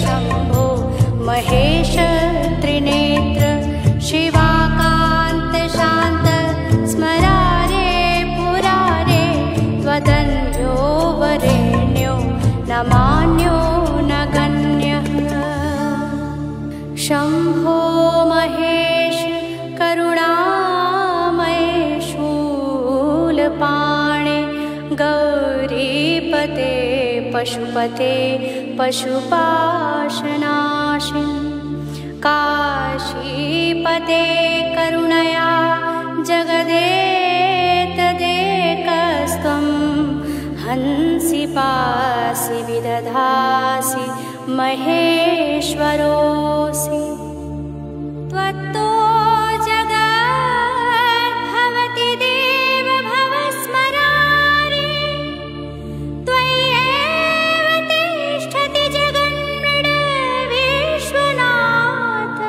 शम्भो महेश त्रिनेत्र शिवाकान्त शान्त स्मरारे पुरारे त्वदन्यो वरेण्यो न मान्यो न गण्यः। शम्भो महेश करुणामय शूलपाणे गौरीपते पशुपते पशुपाशनाशिन् काशीपते करुणया जगदेतदेकस्त्वं हंसि पासि विदधासि महेश्वरोऽसि। त्वत्तो जगद्भवति देव भवस्मरारे त्वय्येव तिष्ठति जगन्मृड विश्वनाथ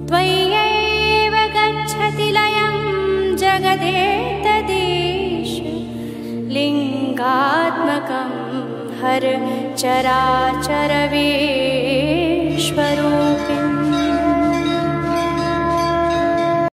त्वय्येव गच्छति लयं जगदेतदीश लिङ्गात्मकं हर चराचर विश्वरूपे।